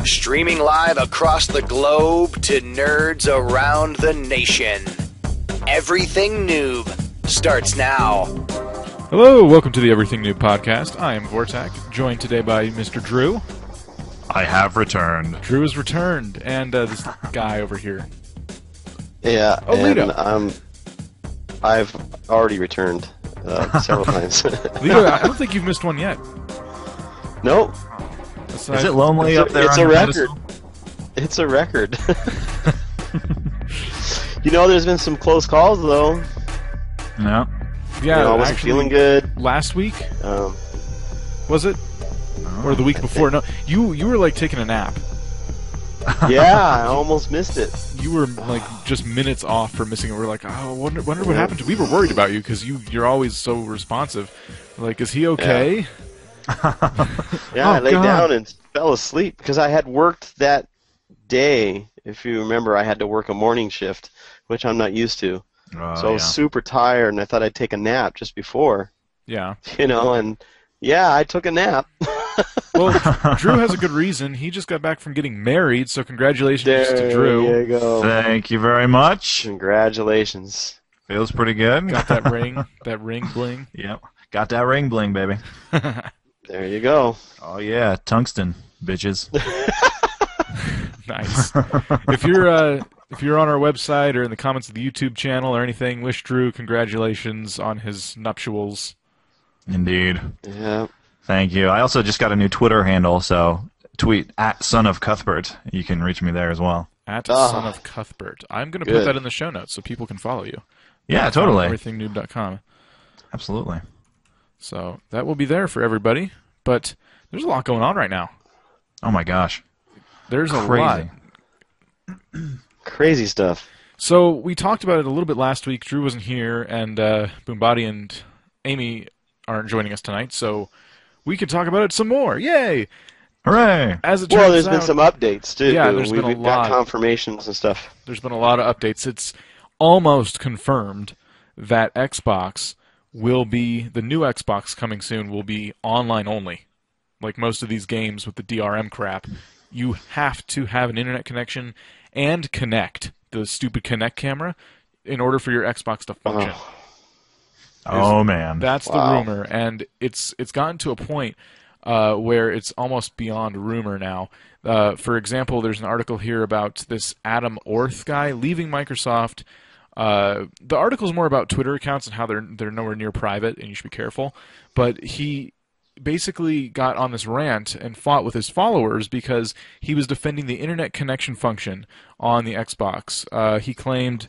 Streaming live across the globe to nerds around the nation. Everything Noob starts now. Hello, welcome to the Everything Noob podcast. I am Vortak, joined today by Mr. Drew. I have returned. Drew has returned, and this guy over here. Yeah, Oh, and I've already returned several times. Lito, I don't think you've missed one yet. Nope. Aside, Is it lonely up there? It's on a your record. pedestal? It's a record. You know, there's been some close calls though. No. Yeah, You know, I wasn't actually, feeling good. last week, was it? Or the week before? No, you were like taking a nap. Yeah, I almost missed it. You were like just minutes off for missing it. We're like, oh, wonder what happened to. We were worried about you because you're always so responsive. Like, is he okay? Yeah, I laid God. down and fell asleep because I had worked that day. If you remember, I had to work a morning shift, which I'm not used to. So I was super tired, and I thought I'd take a nap just before. Yeah. You know, and yeah, I took a nap. Well, Drew has a good reason. He just got back from getting married, so congratulations to Drew. There you go. Thank you very much. Congratulations. Feels pretty good. Got that ring bling. Yep. Got that ring bling, baby. There you go. Oh yeah, tungsten, bitches. Nice. If you're on our website or in the comments of the YouTube channel or anything, wish Drew congratulations on his nuptials. Indeed. Yeah. Thank you. I also just got a new Twitter handle, so tweet at Son of Cuthbert. You can reach me there as well. At Son of Cuthbert. I'm going to put that in the show notes so people can follow you. Yeah, totally. EverythingNoob.com. Absolutely. So that will be there for everybody. But there's a lot going on right now. Oh my gosh. There's a Crazy. lot. Crazy stuff. So we talked about it a little bit last week. Drew wasn't here, and Boombody and Amy aren't joining us tonight, so we could talk about it some more. Yay! Hooray! As it turns Well, there's out, been some updates too. Yeah, there's been a We've lot. got confirmations and stuff. There's been a lot of updates. It's almost confirmed that Xbox will be, the new Xbox coming soon will be online only. Like most of these games with the DRM crap, you have to have an internet connection and connect the stupid Kinect camera in order for your Xbox to function. Oh man. That's the rumor, and it's gotten to a point where it's almost beyond rumor now. For example, there's an article here about this Adam Orth guy leaving Microsoft. The article's more about Twitter accounts and how they're nowhere near private, and you should be careful. But he basically got on this rant and fought with his followers because he was defending the internet connection function on the Xbox. He claimed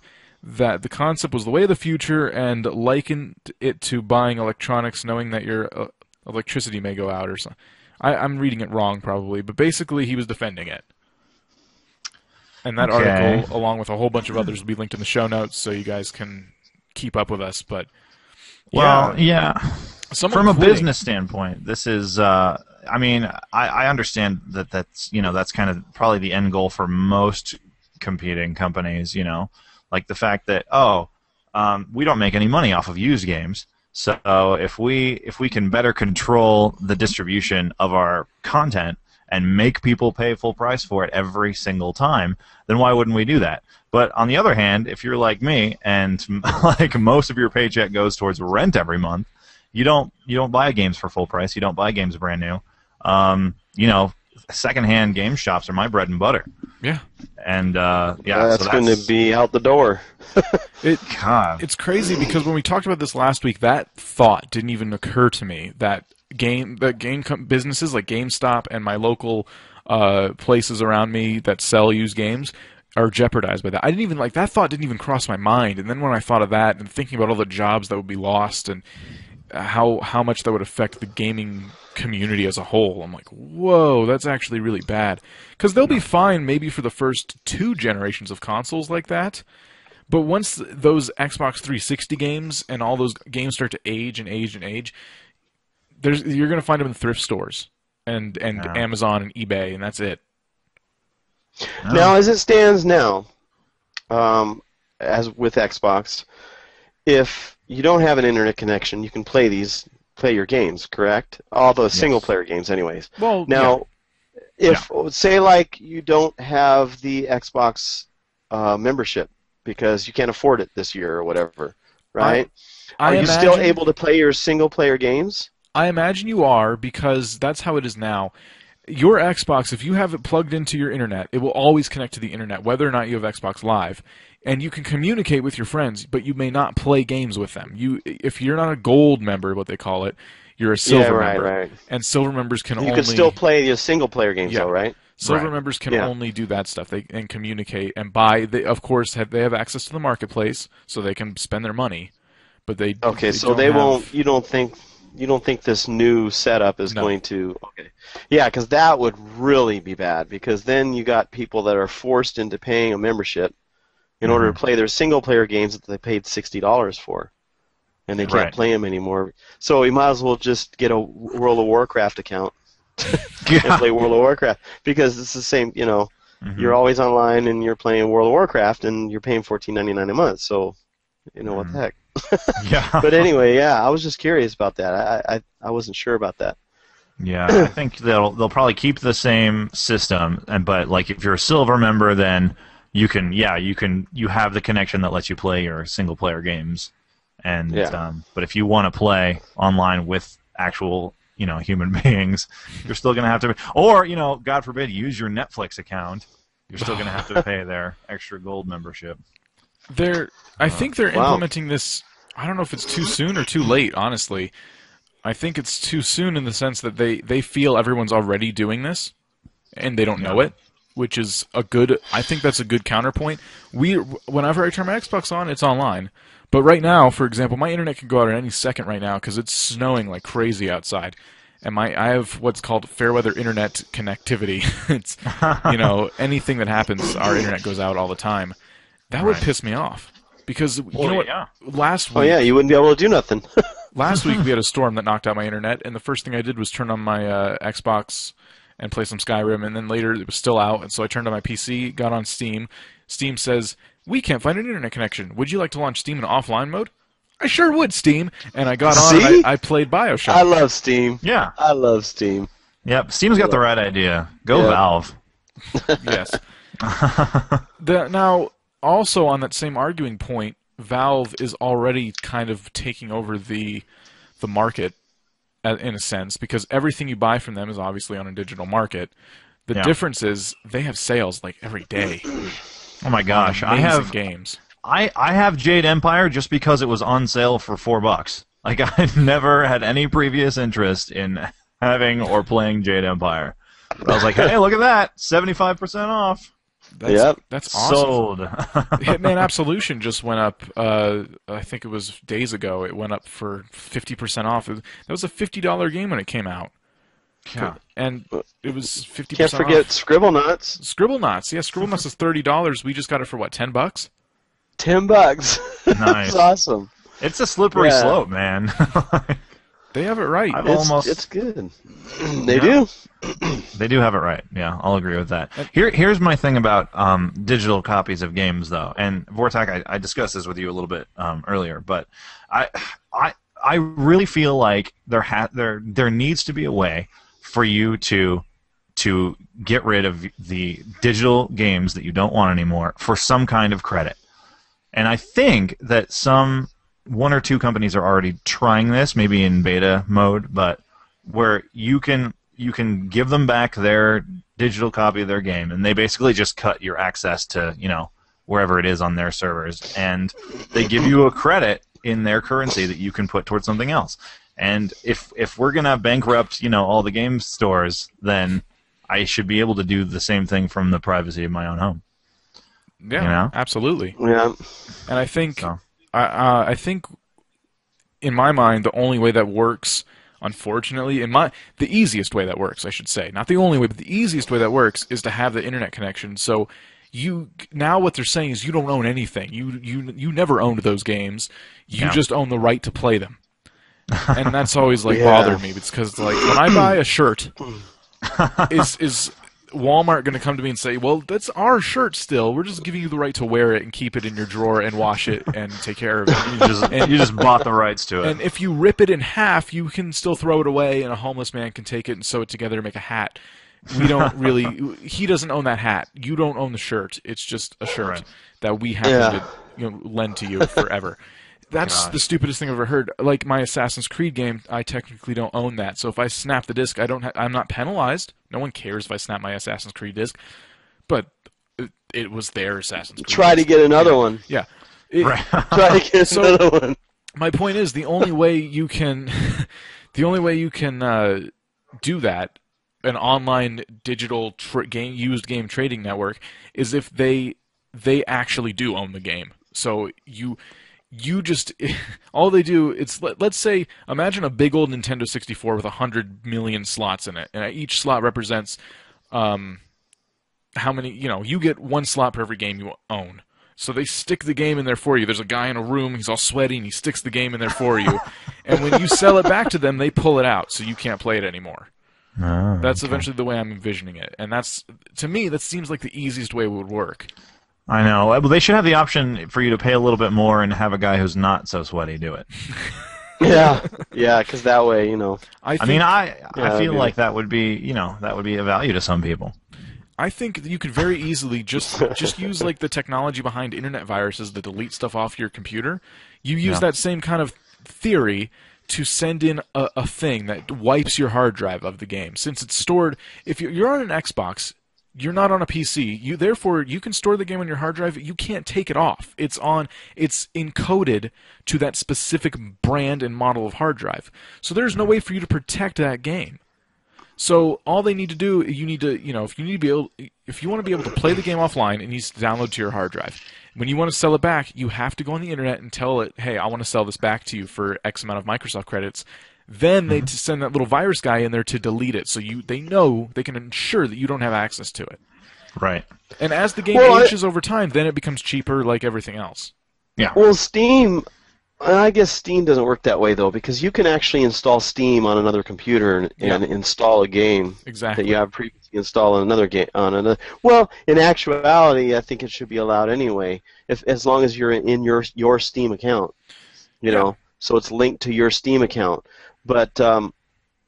that the concept was the way of the future and likened it to buying electronics knowing that your electricity may go out or something. I'm reading it wrong probably, but basically he was defending it. And that article, along with a whole bunch of others, will be linked in the show notes so you guys can keep up with us. But yeah. From a quitting. business standpoint, this is. I mean, I understand that's kind of probably the end goal for most competing companies. You know, like the fact that we don't make any money off of used games. So if we can better control the distribution of our content and make people pay full price for it every single time, then why wouldn't we do that? But on the other hand, if you're like me and like most of your paycheck goes towards rent every month, you don't buy games for full price. You don't buy games brand new. Secondhand game shops are my bread and butter. Yeah. And that's going to be out the door. It's crazy because when we talked about this last week, that thought didn't even occur to me that businesses like GameStop and my local places around me that sell used games are jeopardized by that. I didn't even that thought didn't even cross my mind. And then when I thought of that and thinking about all the jobs that would be lost and how much that would affect the gaming community as a whole, I'm like, whoa, that's actually really bad. Because they'll be fine maybe for the first 2 generations of consoles like that. But once those Xbox 360 games and all those games start to age and age and age, you're going to find them in thrift stores and Amazon and eBay, and that's it. Now, as it stands now, as with Xbox, if you don't have an internet connection, you can play your games, correct? All the single-player games, anyways. Well, now, if say like you don't have the Xbox membership because you can't afford it this year or whatever, right? Are you still able to play your single-player games? I imagine you are, because that's how it is now. Your Xbox, if you have it plugged into your internet, it will always connect to the internet, whether or not you have Xbox Live. And you can communicate with your friends, but you may not play games with them. If you're not a gold member, what they call it, you're a silver member. Right. And silver members can only... You can still play your single-player games, though, right? Silver members can only do that stuff. And communicate and buy. They, of course, they have access to the marketplace, so they can spend their money. But they won't. You don't think this new setup is going to? Okay, yeah, because that would really be bad. Because then you got people that are forced into paying a membership in order to play their single-player games that they paid $60 for, and they can't play them anymore. So you might as well just get a World of Warcraft account and play World of Warcraft, because it's the same. You know, you're always online and you're playing World of Warcraft, and you're paying $14.99 a month. So, you know what the heck. But anyway, I was just curious about that. I wasn't sure about that. Yeah, I think they'll probably keep the same system, but like if you're a silver member, then you have the connection that lets you play your single player games. And but if you want to play online with actual human beings, you're still going to have to, or God forbid, use your Netflix account. You're still going to have to pay their extra gold membership. I think they're implementing this. I don't know if it's too soon or too late, honestly. I think it's too soon in the sense that they feel everyone's already doing this, and they don't know it, which is I think that's a good counterpoint. Whenever I turn my Xbox on, it's online. But right now, for example, my internet can go out at any second right now because it's snowing like crazy outside. And I have what's called fair weather internet connectivity. It's, anything that happens, our internet goes out all the time. That would piss me off, because you know what? Last week, you wouldn't be able to do nothing. Last week we had a storm that knocked out my internet, and the first thing I did was turn on my Xbox and play some Skyrim, and then later it was still out, and so I turned on my PC, got on Steam. Steam says, "We can't find an internet connection. Would you like to launch Steam in offline mode?" I sure would, Steam. And I got on and I played BioShock. I love Steam. Yeah. I love Steam. Yep, Steam's got the right idea. Go Valve. Yes. Now, also on that same arguing point, Valve is already kind of taking over the market in a sense, because everything you buy from them is obviously on a digital market. The difference is they have sales like every day. Oh my gosh, I have games. I have Jade Empire just because it was on sale for $4. Like, I never had any previous interest in having or playing Jade Empire. But I was like, hey, look at that, 75% off. That's awesome. Sold. Hitman Absolution just went up, I think it was days ago, it went up for 50% off. That was a $50 game when it came out. Yeah. And it was 50% off. Can't forget Scribblenauts. Scribblenauts, yeah, Scribblenauts is $30. We just got it for, what, $10? $10. Nice. That's awesome. It's a slippery slope, man. They have it right. It's good. They do. They do have it right. Yeah, I'll agree with that. Here's my thing about digital copies of games, though. And Vortak, I discussed this with you a little bit earlier, but I really feel like there needs to be a way for you to get rid of the digital games that you don't want anymore for some kind of credit. And I think that one or two companies are already trying this, maybe in beta mode, but where you can give them back their digital copy of their game, and they basically just cut your access to wherever it is on their servers, and they give you a credit in their currency that you can put towards something else. And if we're gonna bankrupt all the game stores, then I should be able to do the same thing from the privacy of my own home. Yeah, absolutely. Yeah, and I think I think in my mind the only way that works, unfortunately, the easiest way that works, I should say, not the only way, but the easiest way that works is to have the internet connection. So now what they're saying is you don't own anything. You never owned those games. You just own the right to play them. And that's always bothered me. It's because when I buy a shirt, is Walmart going to come to me and say, well, that's our shirt still. We're just giving you the right to wear it and keep it in your drawer and wash it and take care of it. You just bought the rights to it. And if you rip it in half, you can still throw it away, and a homeless man can take it and sew it together and make a hat. we don't really. He doesn't own that hat. You don't own the shirt. It's just a shirt that we happen to lend to you forever. That's the stupidest thing I've ever heard. Like my Assassin's Creed game, I technically don't own that. So if I snap the disc, I'm not penalized. No one cares if I snap my Assassin's Creed disc. But it was their Assassin's Creed. Try to get another one. Yeah. Try to get another one. My point is, the only way you can do that, an online digital used game trading network, is if they actually do own the game. So you just all they do, it's let's say, imagine a big old Nintendo 64 with 100 million slots in it, and each slot represents how many, you get one slot per every game you own. So they stick the game in there for you. There's a guy in a room, he's all sweaty, and he sticks the game in there for you. And when you sell it back to them, they pull it out, so you can't play it anymore. That's eventually the way I'm envisioning it. And to me, that seems like the easiest way it would work. I know. Well, they should have the option for you to pay a little bit more and have a guy who's not so sweaty do it. Yeah, because that way, I feel like that would be, that would be a value to some people. I think that you could very easily just use like the technology behind internet viruses to delete stuff off your computer. You use that same kind of theory to send in a thing that wipes your hard drive of the game. Since it's stored, if you're on an Xbox, you're not on a PC. Therefore, you can store the game on your hard drive. You can't take it off. It's encoded to that specific brand and model of hard drive. So there's no way for you to protect that game. So all they need to do, if you want to be able to play the game offline, it needs to download to your hard drive. When you want to sell it back, you have to go on the internet and tell it, hey, I want to sell this back to you for X amount of Microsoft credits. Then they send that little virus guy in there to delete it, so they know they can ensure that you don't have access to it. Right. And as the game ages over time, then it becomes cheaper like everything else. Yeah. Well, Steam, I guess Steam doesn't work that way, though, because you can actually install Steam on another computer and install a game that you have previously installed on another game. Well, in actuality, I think it should be allowed anyway, as long as you're in your Steam account, so it's linked to your Steam account. But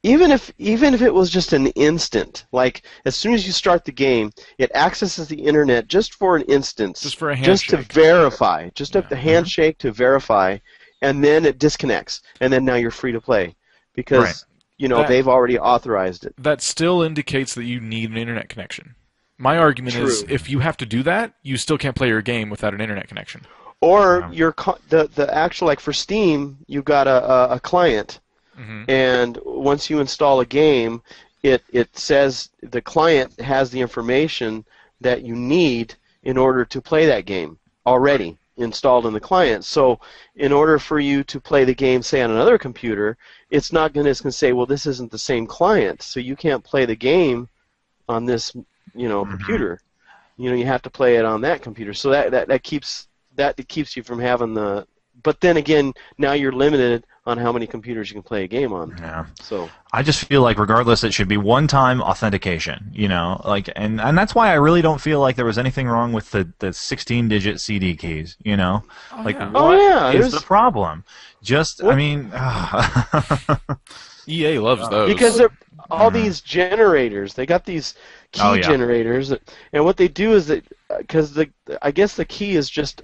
even if it was just an instant, like as soon as you start the game, it accesses the internet just for an instance, just for a handshake, just to verify, the handshake to verify, and then it disconnects, and then now you're free to play because they've already authorized it. That still indicates that you need an internet connection. My argument is, if you have to do that, you still can't play your game without an internet connection. Or the actual, like for Steam, you've got a client. And once you install a game, it says the client has the information that you need in order to play that game already installed in the client. So in order for you to play the game, say, on another computer, it's going to say, well, this isn't the same client, so you can't play the game on this computer. You have to play it on that computer. So that keeps you from having the... But then again, now you're limited on how many computers you can play a game on. Yeah. So I just feel like regardless, it should be one-time authentication. And that's why I really don't feel like there was anything wrong with the 16-digit CD keys. What is the problem? EA loves those because they're all these generators. They got these key generators, and what they do is that because I guess the key is just.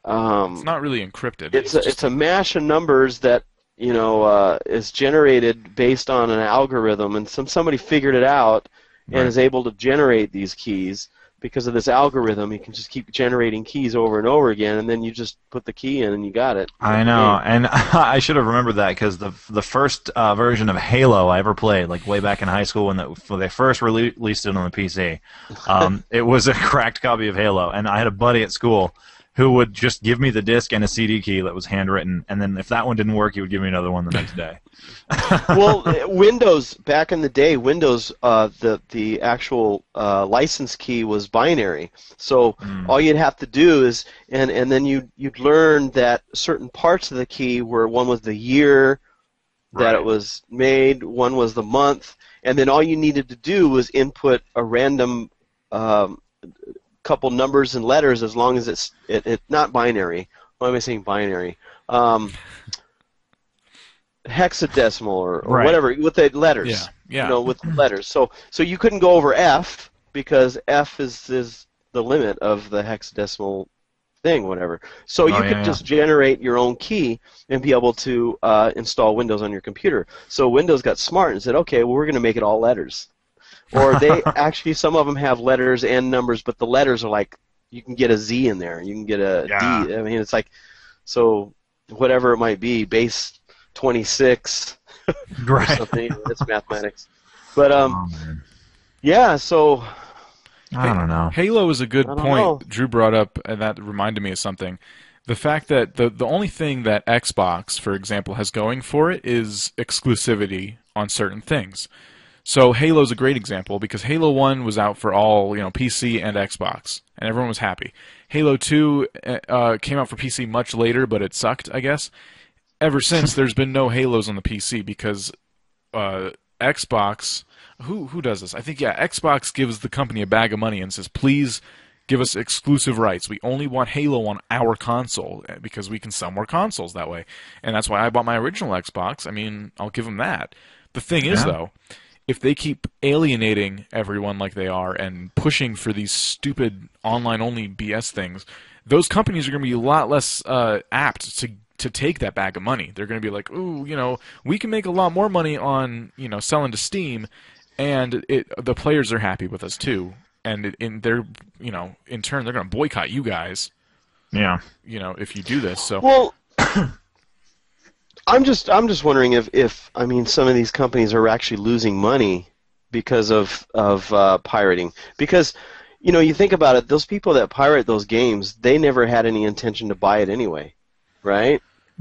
It's not really encrypted. It's a mash of numbers that is generated based on an algorithm, and somebody figured it out and is able to generate these keys because of this algorithm. You can just keep generating keys over and over again, and then you just put the key in and you got it. I know, and I should have remembered that because the first version of Halo I ever played, like way back in high school when they first released it on the PC, it was a cracked copy of Halo, and I had a buddy at school who would just give me the disc and a CD key that was handwritten, and then if that one didn't work, he would give me another one the next day. Well, Windows, back in the day, Windows, the actual license key was binary. So all you'd have to do is, and then you'd learn that certain parts of the key were, one was the year that it was made, one was the month, and then all you needed to do was input a random couple numbers and letters, as long as it's not binary. Why am I saying binary? Hexadecimal or whatever with the letters. Yeah. with letters. So you couldn't go over F because F is the limit of the hexadecimal thing, whatever. So you could just generate your own key and be able to install Windows on your computer. So Windows got smart and said, okay, well, we're going to make it all letters. Or they actually, some of them have letters and numbers, but the letters are like, you can get a Z in there, you can get a D. I mean, it's like, so whatever it might be, base 26 or something. It's mathematics. But yeah, so I don't know. Halo is a good point Drew brought up, and that reminded me of something. The fact that the only thing that Xbox, for example, has going for it is exclusivity on certain things. So Halo's a great example because Halo 1 was out for all, PC and Xbox, and everyone was happy. Halo 2 came out for PC much later, but it sucked, I guess. Ever since, there's been no Halos on the PC because Xbox... Who does this? I think, Xbox gives the company a bag of money and says, please give us exclusive rights. We only want Halo on our console because we can sell more consoles that way. And that's why I bought my original Xbox. I mean, I'll give them that. The thing is, though, if they keep alienating everyone like they are and pushing for these stupid online-only BS things, those companies are going to be a lot less apt to take that bag of money. They're going to be like, ooh, we can make a lot more money on, selling to Steam, and the players are happy with us too. And in turn, they're going to boycott you guys. Yeah. If you do this. So. Well, I'm just wondering if some of these companies are actually losing money because of pirating. Because you think about it, those people that pirate those games, they never had any intention to buy it anyway, right?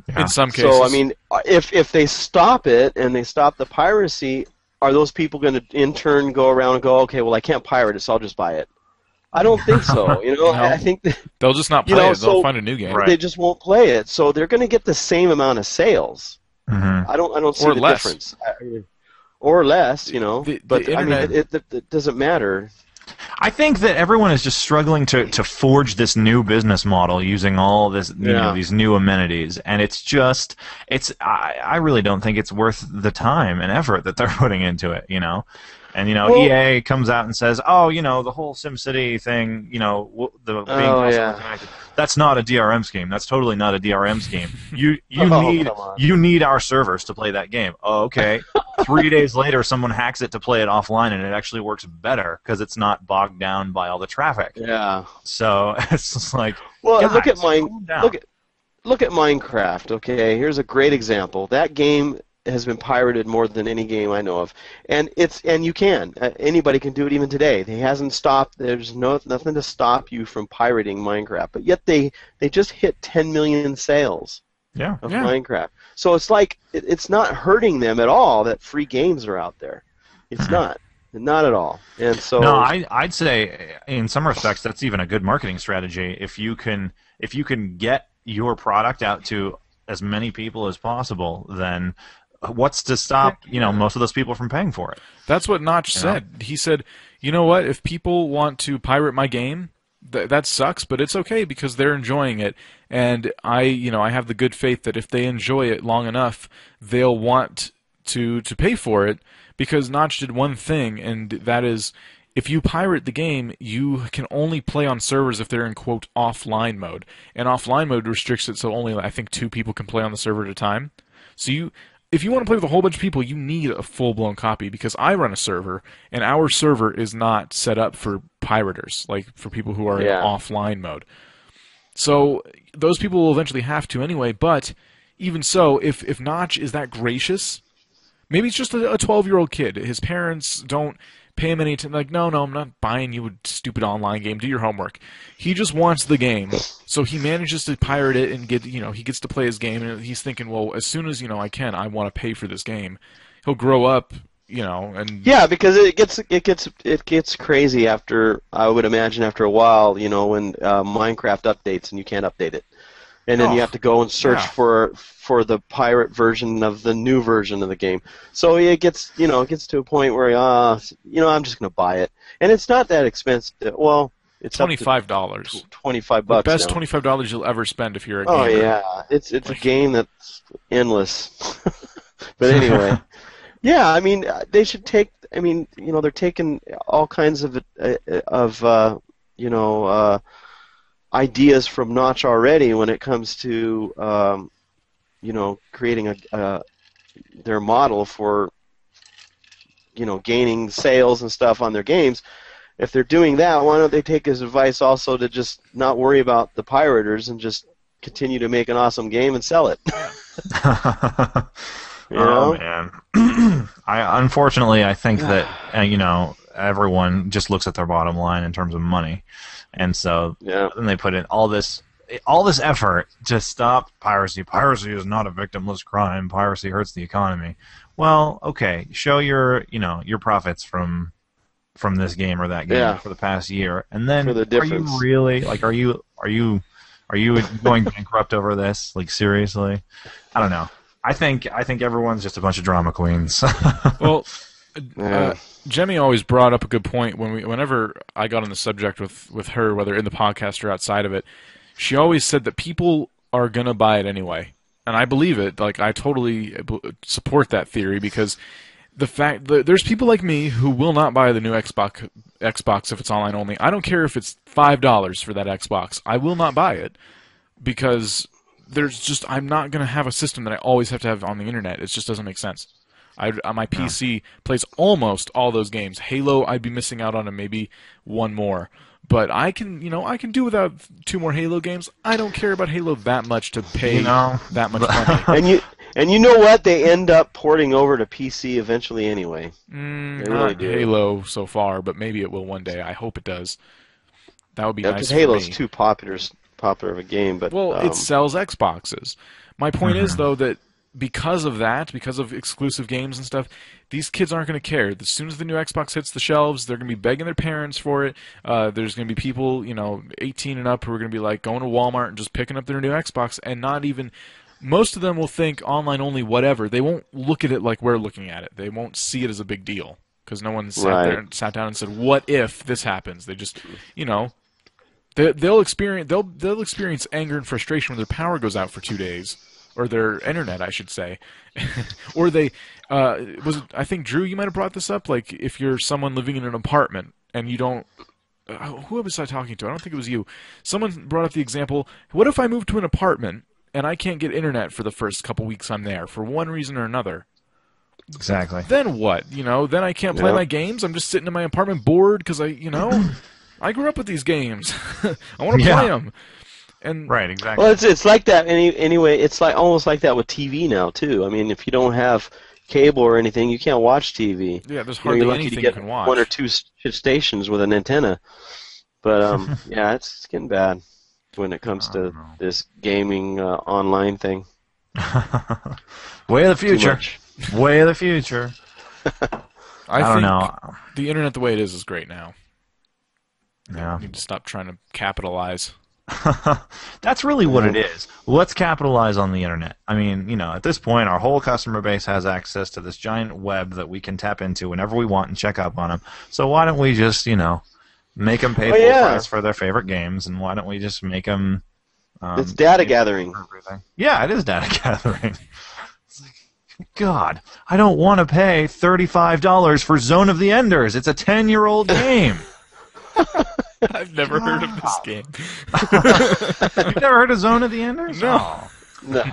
Yeah. In some cases. So if they stop it and they stop the piracy, are those people going to in turn go around and go, okay, well, I can't pirate it, so I'll just buy it? I don't think so. No. I think they'll just not play it. They'll find a new game. Right. They just won't play it, so they're going to get the same amount of sales. Mm-hmm. I don't see the difference. Or less, but it doesn't matter. I think that everyone is just struggling to forge this new business model using all this, these new amenities, and I really don't think it's worth the time and effort that they're putting into it, And EA comes out and says, "Oh, the whole SimCity thing, the being connected. That's not a DRM scheme. That's totally not a DRM scheme. You need our servers to play that game." Oh, okay. 3 days later, someone hacks it to play it offline, and it actually works better because it's not bogged down by all the traffic. Yeah. So it's just like, well, guys, look at Minecraft. Okay, here's a great example. That game has been pirated more than any game I know of, and you can anybody can do it even today. It hasn't stopped. There's nothing to stop you from pirating Minecraft, but yet they just hit 10 million sales of Minecraft. So it's like it's not hurting them at all that free games are out there. It's not at all. And so no, I'd say in some respects that's even a good marketing strategy. If you can get your product out to as many people as possible, then what's to stop most of those people from paying for it? That's what Notch said. He said, you know what? If people want to pirate my game, that sucks, but it's okay because they're enjoying it, and I have the good faith that if they enjoy it long enough, they'll want to pay for it. Because Notch did one thing, and that is, if you pirate the game, you can only play on servers if they're in, quote, offline mode. And offline mode restricts it so only, I think, 2 people can play on the server at a time. So if you want to play with a whole bunch of people, you need a full-blown copy, because I run a server, and our server is not set up for pirators, like for people who are in offline mode. So those people will eventually have to anyway, but even so, if Notch is that gracious, maybe it's just a 12-year-old kid. His parents don't pay him any attention. Like, no, I'm not buying you a stupid online game. Do your homework. He just wants the game, so he manages to pirate it and he gets to play his game. And he's thinking, well, as soon as I want to pay for this game. He'll grow up, and because it gets crazy after, I would imagine, after a while. When Minecraft updates and you can't update it. And then you have to go and search for the pirate version of the new version of the game. So it gets to a point where I'm just going to buy it, and it's not that expensive. Well, it's $25. $25. The best now. $25 you'll ever spend if you're a gamer. Oh yeah, it's a game that's endless. But anyway, Yeah, I mean, they should take. I mean, they're taking all kinds of you know, ideas from Notch already when it comes to creating their model for gaining sales and stuff on their games. If they're doing that, why don't they take his advice also to just not worry about the pirators and just continue to make an awesome game and sell it? Oh man, unfortunately I think that everyone just looks at their bottom line in terms of money, and so then they put in all this effort to stop piracy. Piracy is not a victimless crime. Piracy hurts the economy. Well, okay, show your profits from this game or that game for the past year, and then are you really are you going bankrupt over this? Like, seriously? I don't know. I think everyone's just a bunch of drama queens. Well, Jemmy always brought up a good point whenever I got on the subject with her, whether in the podcast or outside of it. She always said that people are gonna buy it anyway, and I believe it. Like, I totally support that theory, because the fact that there's people like me who will not buy the new Xbox if it's online only. I don't care if it's $5 for that Xbox. I will not buy it, because I'm not going to have a system that I always have to have on the internet. It just doesn't make sense. My PC plays almost all those games. Halo, I'd be missing out on, and maybe one more. But I can do without 2 more Halo games. I don't care about Halo that much to pay that much money. And you know what? They end up porting over to PC eventually anyway. Not Halo so far, but maybe it will one day. I hope it does. That would be nice for me. Halo's too popular of a game, but it sells Xboxes. My point is, though, that because of exclusive games and stuff, these kids aren't going to care. As soon as the new Xbox hits the shelves, they're going to be begging their parents for it. There's going to be people, 18 and up, who are going to be like going to Walmart and just picking up their new Xbox, and not even. Most of them will think online only, whatever. They won't look at it like we're looking at it. They won't see it as a big deal, because no one sat down and said, "What if this happens?" They just, They'll experience anger and frustration when their power goes out for 2 days, or their internet, I should say, or I think, Drew, you might have brought this up. Like, if you're someone living in an apartment and you don't, who was I talking to? I don't think it was you. Someone brought up the example: what if I move to an apartment and I can't get internet for the first couple weeks I'm there for one reason or another? Exactly. Then what? Then I can't play my games. I'm just sitting in my apartment bored because I grew up with these games. I want to play them. And right, exactly. Well, it's like that anyway. It's like almost like that with TV now too. I mean, if you don't have cable or anything, you can't watch TV. Yeah, there's hardly anything you can watch. 1 or 2 stations with an antenna. But yeah, it's getting bad when it comes to this gaming online thing. Way of the future. Way of the future. I don't think know. The internet the way it is great now. Yeah. You need to stop trying to capitalize. That's really what it is. Let's capitalize on the internet. I mean, at this point, our whole customer base has access to this giant web that we can tap into whenever we want and check up on them. So why don't we just, make them pay full price for their favorite games, and why don't we just make them... it's data gathering. Yeah, it is data gathering. It's like, God, I don't want to pay $35 for Zone of the Enders. It's a 10-year-old game. I've never heard of this game. You've never heard of Zone of the Enders? No.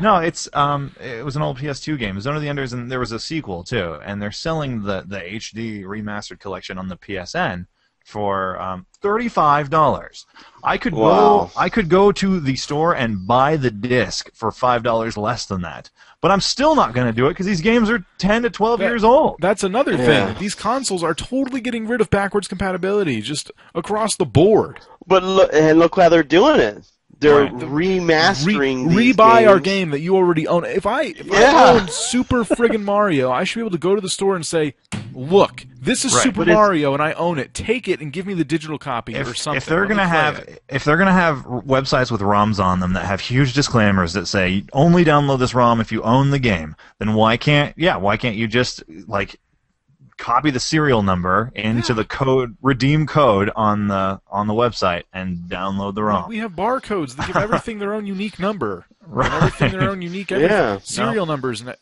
No, it was an old PS2 game, Zone of the Enders, and there was a sequel too. And they're selling the HD remastered collection on the PSN for $35. I could go to the store and buy the disc for $5 less than that. But I'm still not going to do it because these games are 10 to 12 years old. That's another thing. These consoles are totally getting rid of backwards compatibility just across the board. But look how they're doing it. They're remastering these rebuy games. Our game that you already own. If I own Super friggin' Mario, I should be able to go to the store and say, "Look, this is Super Mario, and I own it. Take it and give me the digital copy or something." If they're gonna have websites with ROMs on them that have huge disclaimers that say only download this ROM if you own the game, then why can't you just copy the serial number into the redeem code on the website and download the ROM? We have barcodes that give everything their own unique number, right? And everything their own unique serial numbers. And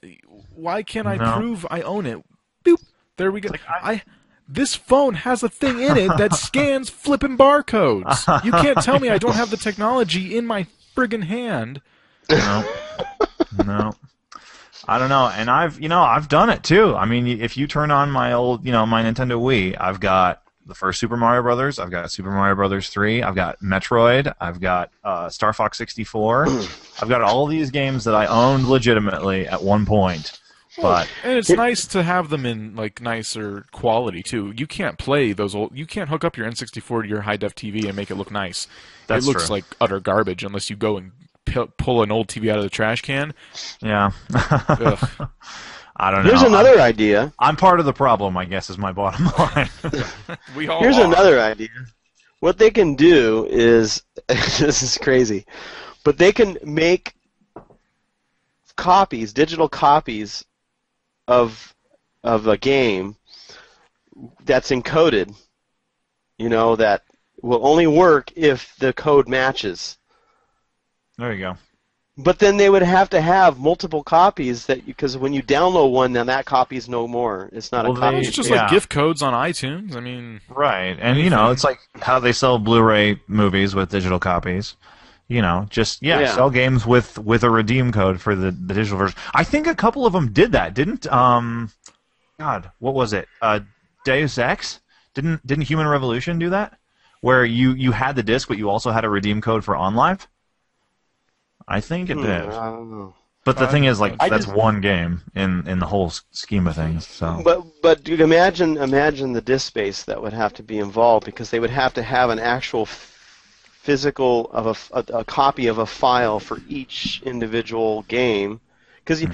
why can't I prove I own it doop. There we go. This phone has a thing in it that scans flipping barcodes. You can't tell me I don't have the technology in my friggin' hand. No. No. I don't know, and I've done it too. I mean, if you turn on my old, my Nintendo Wii, I've got the first Super Mario Brothers, I've got Super Mario Brothers 3, I've got Metroid, I've got Star Fox 64, I've got all these games that I owned legitimately at one point. But and it's nice to have them in like nicer quality too. You can't play those old. You can't hook up your N64 to your high def TV and make it look nice. That's it looks true. like utter garbage unless you go and pull an old TV out of the trash can. Yeah. Ugh. I don't know. Here's another idea. I'm part of the problem, I guess, is my bottom line. We all Here's are. another idea. What they can do is, this is crazy, but they can make copies, digital copies of a game that's encoded, that will only work if the code matches. There you go. But then they would have to have multiple copies because when you download one, then that copy's no more. It's not a copy. It's just Yeah. like gift codes on iTunes. I mean, Right, and it's like how they sell Blu-ray movies with digital copies. Sell games with a redeem code for the digital version. I think a couple of them did that, didn't? God, what was it? Deus Ex? Didn't Human Revolution do that? Where you had the disc, but you also had a redeem code for OnLive? I think it did. I don't know. But the thing is, I that's just- one game in the whole scheme of things. So. But dude, imagine the disk space that would have to be involved because they would have to have an actual physical of a copy of a file for each individual game. Because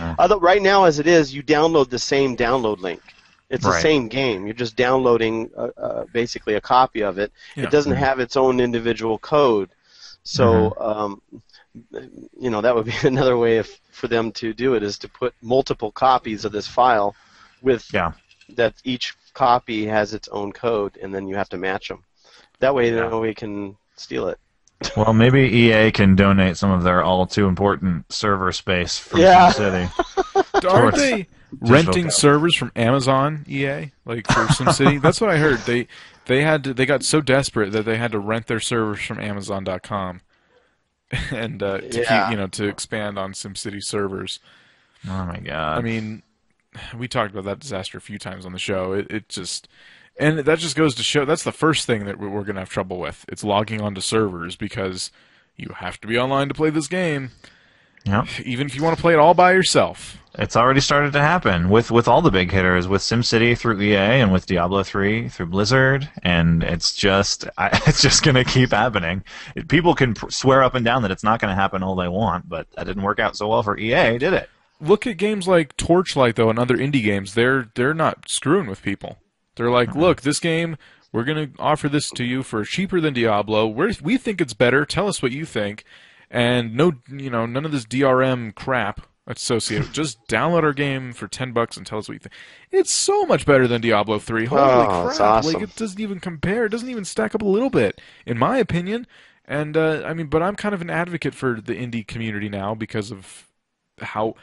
right now, as it is, you download the same download link. It's the same game. You're just downloading basically a copy of it. Yeah. It doesn't have its own individual code. So, that would be another way for them to do it is to put multiple copies of this file with that each copy has its own code, and then you have to match them. That way, nobody can steal it. Well, maybe EA can donate some of their all too important server space from SimCity. aren't they renting copy. servers from Amazon, EA, like for SimCity? That's what I heard. They got so desperate that they had to rent their servers from Amazon.com, and to expand on SimCity servers. Oh my god! I mean, we talked about that disaster a few times on the show. And that just goes to show that's the first thing that we're going to have trouble with. It's logging onto servers because you have to be online to play this game. Yep. Even if you want to play it all by yourself. It's already started to happen with all the big hitters, with SimCity through EA and with Diablo 3 through Blizzard, and it's just going to keep happening. People can swear up and down that it's not going to happen all they want, but that didn't work out so well for EA, did it? Look at games like Torchlight though and other indie games. They're not screwing with people. They're like, look, this game, we're going to offer this to you for cheaper than Diablo. We think it's better. Tell us what you think. And none of this DRM crap associated. Just download our game for $10 and tell us what you think. It's so much better than Diablo 3. Holy crap. It's awesome. Like, it doesn't even compare. It doesn't even stack up a little bit, in my opinion. And, but I'm kind of an advocate for the indie community now because of how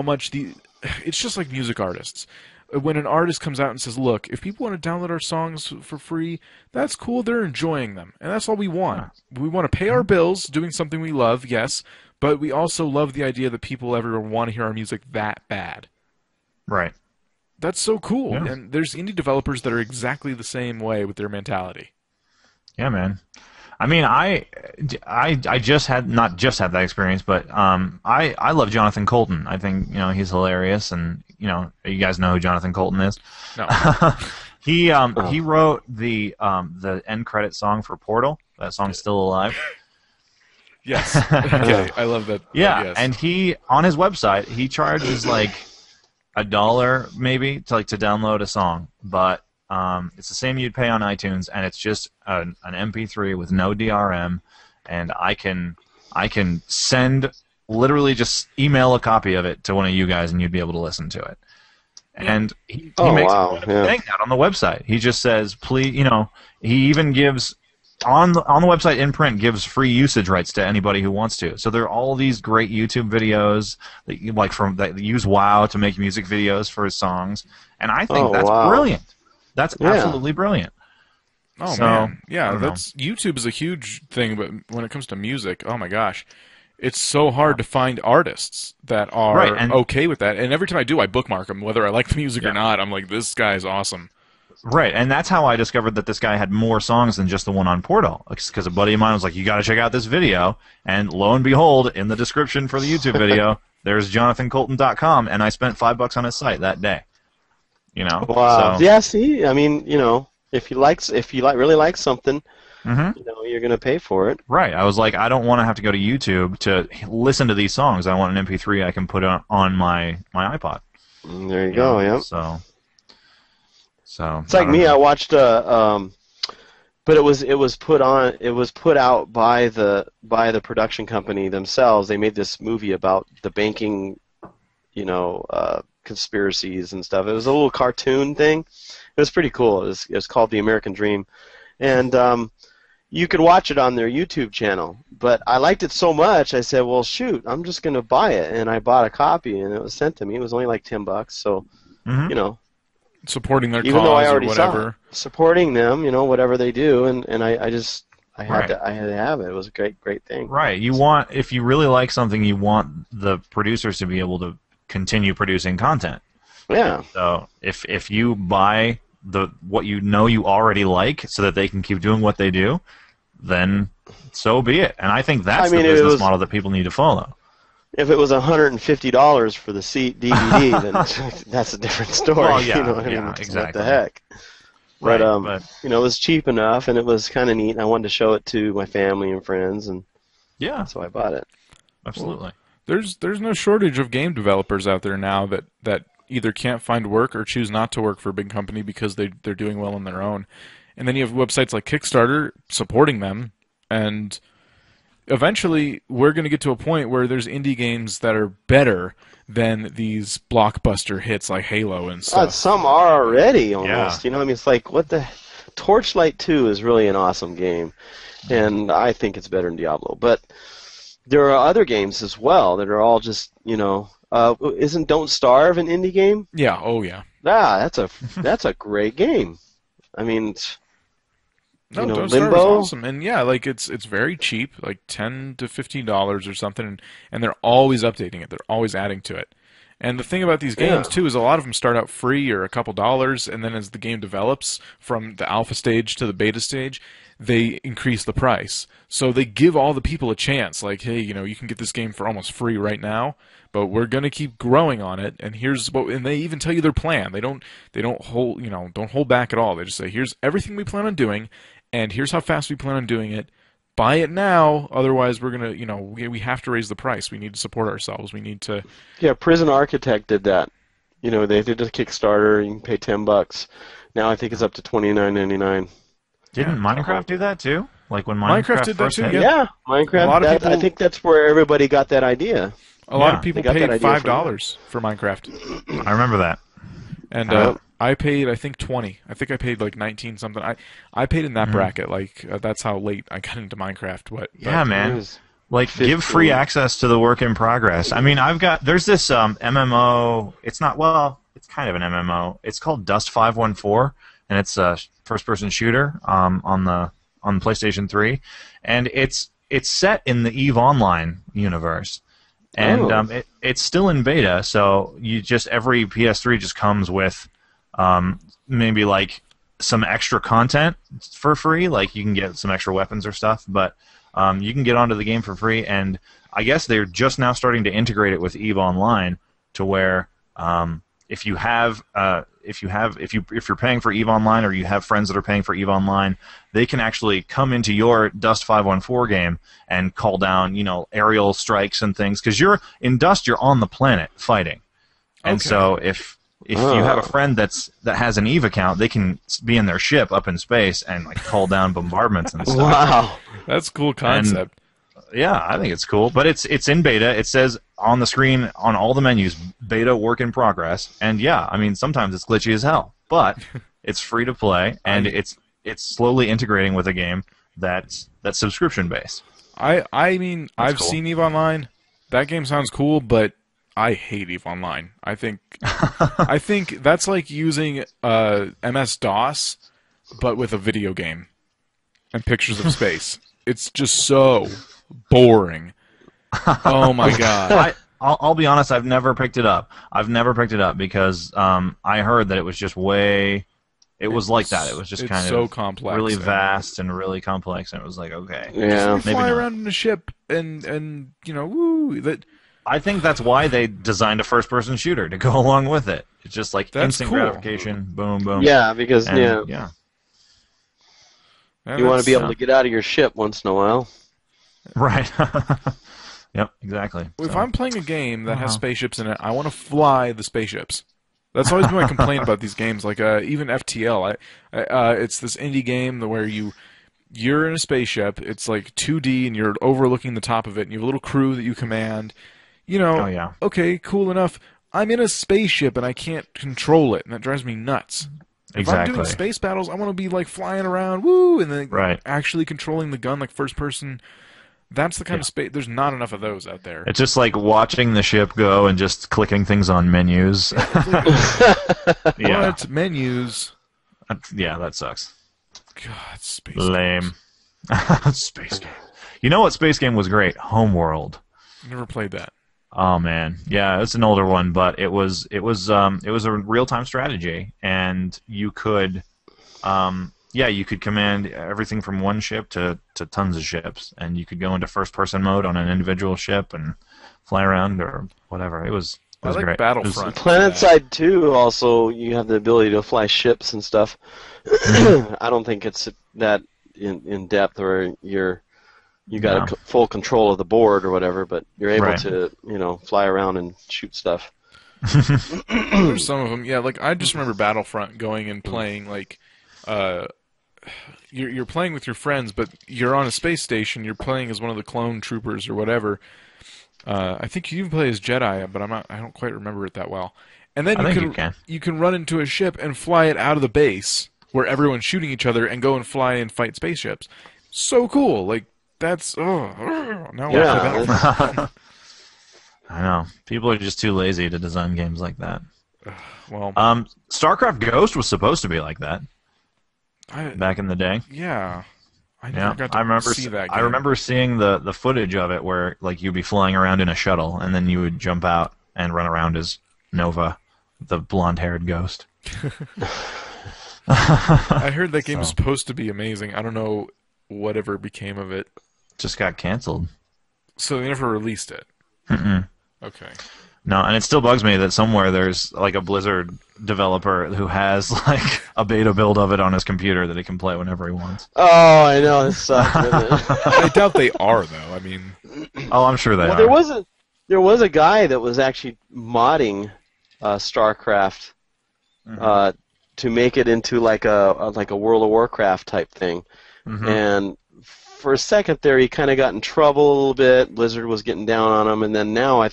much it's just like music artists. When an artist comes out and says, look, if people want to download our songs for free, that's cool. They're enjoying them. And that's all we want. We want to pay our bills doing something we love, yes, but we also love the idea that people ever want to hear our music that bad. Right. That's so cool. Yeah. And there's indie developers that are exactly the same way with their mentality. Yeah, man. I mean, I not just had that experience, but I love Jonathan Colton. I think he's hilarious, and you guys know who Jonathan Colton is. No. He wrote the end credit song for Portal. That song's still alive. Yes. Okay. I love that. Yeah, Yes. and he on his website he charges like $1 maybe to download a song, but it's the same you'd pay on iTunes, and it's just an MP3 with no DRM, and I can send literally just email a copy of it to one of you guys, and you'd be able to listen to it. And he makes a point of saying that on the website. He just says, please, he even gives on the website, in print, gives free usage rights to anybody who wants to. So there are all these great YouTube videos that use WoW to make music videos for his songs, and I think that's brilliant. That's absolutely brilliant. Oh man, yeah, YouTube is a huge thing, but when it comes to music, oh my gosh, it's so hard to find artists that are okay with that. And every time I do, I bookmark them, whether I like the music or not. I'm like, this guy's awesome. Right, and that's how I discovered that this guy had more songs than just the one on Portal. Because a buddy of mine was like, you got to check out this video. And lo and behold, in the description for the YouTube video, there's JonathanColton.com, and I spent $5 on his site that day. You know? Wow. So. Yeah, see, I mean, you know, if you really like something, you know, you're going to pay for it. Right. I was like, I don't want to have to go to YouTube to listen to these songs. I want an MP3 I can put on my iPod. There you go, yeah. So it's like me. I watched but it was put out by the production company themselves. They made this movie about the banking, you know, conspiracies and stuff. It was a little cartoon thing. It was pretty cool. It was called The American Dream, and you could watch it on their YouTube channel. But I liked it so much, I said, well, shoot, I'm just gonna buy it, and I bought a copy, and it was sent to me. It was only like $10, so you know. Supporting their even cause though I already or whatever. Supporting them, you know, whatever they do, and I had to have it. It was a great thing. Right. If you really like something, you want the producers to be able to continue producing content. Yeah. So if you buy what you know you already like, so that they can keep doing what they do, then so be it. And I think that's the business model that people need to follow. If it was $150 for the DVD, then that's a different story. Well, yeah, you know what I mean? Exactly. What the heck? Right, but you know, it was cheap enough, and it was kind of neat. And I wanted to show it to my family and friends, and so I bought it. Absolutely. There's no shortage of game developers out there now that either can't find work or choose not to work for a big company because they're doing well on their own. And then you have websites like Kickstarter supporting them, and eventually we're going to get to a point where there's indie games that are better than these blockbuster hits like Halo and stuff. Some are already almost. Yeah. You know, I mean, it's like, what the... Torchlight 2 is really an awesome game, and I think it's better than Diablo. But there are other games as well that are all just, you know... isn't Don't Starve an indie game? Yeah, oh yeah. That's a great game. I mean... No, you know, Don't Starve Limbo. is awesome, and yeah, like it's very cheap, like $10 to $15 or something, and they're always updating it. They're always adding to it. And the thing about these games too is a lot of them start out free or a couple dollars, and then as the game develops from the alpha stage to the beta stage, they increase the price. So they give all the people a chance. Like, hey, you know, you can get this game for almost free right now, but we're gonna keep growing on it. And here's what, and they even tell you their plan. They don't hold back at all. They just say, here's everything we plan on doing. And here's how fast we plan on doing it. Buy it now, otherwise we're gonna, you know, we have to raise the price. We need to support ourselves. We need to. Yeah, Prison Architect did that. You know, they did a Kickstarter. You can pay $10. Now I think it's up to $29.99. Didn't Minecraft do that too? Like when Minecraft did that first too. hit? Yeah, Minecraft. A lot of people, I think that's where everybody got that idea. A lot of people paid $5 for Minecraft. I remember that. And I paid, I think, $20. I think I paid like 19 something. I paid in that bracket. Like that's how late I got into Minecraft. Yeah, man. Like, give free access to the work in progress. I mean, there's this MMO. It's kind of an MMO. It's called Dust 514, and it's a first-person shooter on the PlayStation 3, and it's set in the EVE Online universe. And it's still in beta, so every PS3 just comes with maybe like some extra content for free, like you can get some extra weapons or stuff, but you can get onto the game for free. And I guess they're just now starting to integrate it with EVE Online to where if you're paying for EVE Online or you have friends that are paying for EVE Online, they can actually come into your Dust 514 game and call down, you know, aerial strikes and things, because you're in Dust, you're on the planet fighting, and so if you have a friend that has an EVE account, they can be in their ship up in space and like call down bombardments and stuff. Wow, that's a cool concept. And, yeah, I think it's cool, but it's in beta. It says on the screen on all the menus, beta work in progress. And yeah, I mean sometimes it's glitchy as hell, but it's free to play, and it's slowly integrating with a game that's subscription based. I mean, That's I've cool. seen EVE Online. That game sounds cool, but I hate EVE Online. I think that's like using MS-DOS, but with a video game and pictures of space. It's just so boring. Oh my god. I'll be honest. I've never picked it up. I've never picked it up because I heard that it was just way. It was like that. It was just kind so of complex, really vast and really complex, and it was like, okay, Yeah. You fly not. around in a ship and you know, woo. That I think that's why they designed a first-person shooter to go along with it. It's just like That's instant cool. gratification, boom, boom. Yeah, because And, yeah, yeah, you want to be able yeah. to get out of your ship once in a while. Right. Yep, exactly. If So, I'm playing a game that has Uh-huh. spaceships in it, I want to fly the spaceships. That's always been my complaint about these games. Like even FTL, it's this indie game where you're in a spaceship. It's like 2D, and you're overlooking the top of it, and you have a little crew that you command. You know, Oh, yeah. okay, cool enough. I'm in a spaceship, and I can't control it, and that drives me nuts. If I'm doing Exactly. space battles, I want to be like flying around, woo, and then Right. actually controlling the gun like first person. That's the kind of space. There's not enough of those out there. It's just like watching the ship go and just clicking things on menus. Yeah. What menus? Yeah, that sucks. God, space. Lame. Space game. You know what space game was great? Homeworld. Never played that. Oh man, yeah, it's an older one, but it was a real-time strategy, and you could, you could command everything from one ship to tons of ships, and you could go into first-person mode on an individual ship and fly around or whatever. It was I like great. Battlefront. PlanetSide 2 also, you have the ability to fly ships and stuff. I don't think it's that in depth, or you got full control of the board or whatever, but you're able Right. to fly around and shoot stuff. There's some of them, yeah. Like I just remember Battlefront going and playing like, you're playing with your friends, but you're on a space station. You're playing as one of the clone troopers or whatever. I think you can play as Jedi, but I don't quite remember it that well. And then I you think can you can run into a ship and fly it out of the base where everyone's shooting each other and go and fly and fight spaceships. So cool! Like that's now Yeah, Battlefront. I know. People are just too lazy to design games like that. Well, StarCraft Ghost was supposed to be like that I, back in the day. yeah, I Yeah, never got to I remember. see that. Game. I remember seeing the footage of it where like you'd be flying around in a shuttle, and then you would jump out and run around as Nova, the blonde-haired ghost. I heard that game was So. supposed to be amazing. I don't know whatever became of it. Just got canceled. So they never released it. Mm-mm. Okay. No, and it still bugs me that somewhere there's like a Blizzard developer who has like a beta build of it on his computer that he can play whenever he wants. Oh, I know, it sucks, doesn't it? I doubt they are though. I mean, Oh, I'm sure they Well, are. there was a guy that was actually modding StarCraft to make it into like a World of Warcraft type thing. Mhm. And for a second there, he kind of got in trouble a little bit. Blizzard was getting down on him, and then now I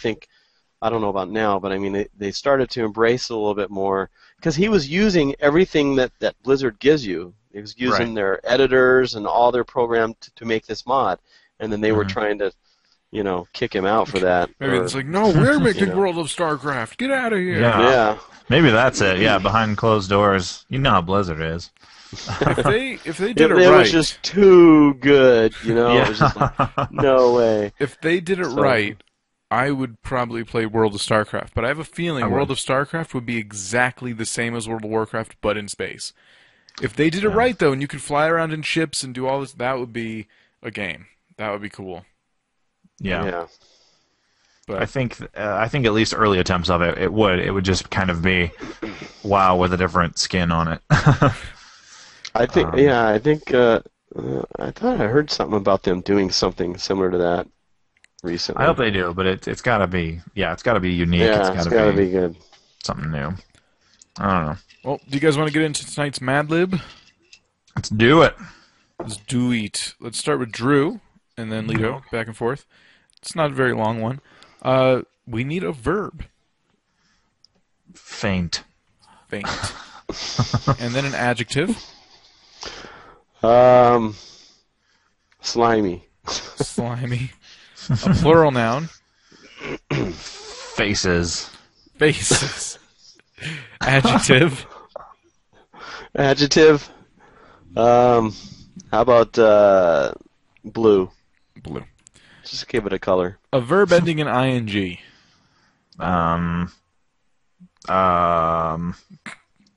don't know about now, but I mean they started to embrace it a little bit more because he was using everything that Blizzard gives you. He was using Right. their editors and all their program to make this mod, and then they were trying to, kick him out for that. maybe or- it's like, no, we're making know. World of StarCraft. Get out of here. Yeah. yeah. Maybe that's it. Yeah, behind closed doors. You know how Blizzard is. If they did it It right, was just too good, It was just Yeah. like, no way. if they did it So- right, I would probably play World of StarCraft. But I have a feeling I would. World of StarCraft would be exactly the same as World of Warcraft, but in space. If they did it right though, and you could fly around in ships and do all this, that would be a game. That would be cool. Yeah. But I think at least early attempts of it would just kind of be WoW with a different skin on it. I think I thought I heard something about them doing something similar to that recently. I hope they do, but it's got to be it's got to be unique. Yeah, it's it's got gotta to be good. something new. I don't know. well, do you guys want to get into tonight's Mad Lib? Let's do it. Let's do it. Let's start with Drew, and then Lito, back and forth. It's not a very long one. We need a verb. Faint. Faint. And then an adjective. Slimy. Slimy. A plural noun. Faces. Faces. Adjective. Adjective. How about blue? Blue. Just give it a color. A verb ending in ing.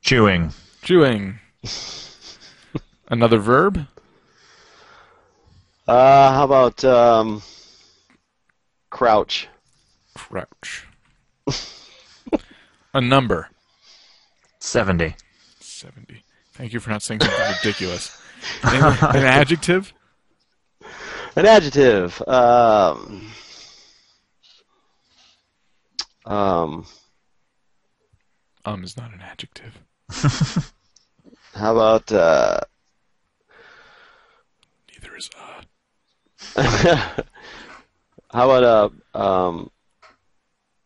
Chewing. Chewing. Another verb. How about crouch? Crouch. A number. 70. 70. Thank you for not saying something ridiculous. An adjective. An adjective. Is not an adjective. How about Neither is how about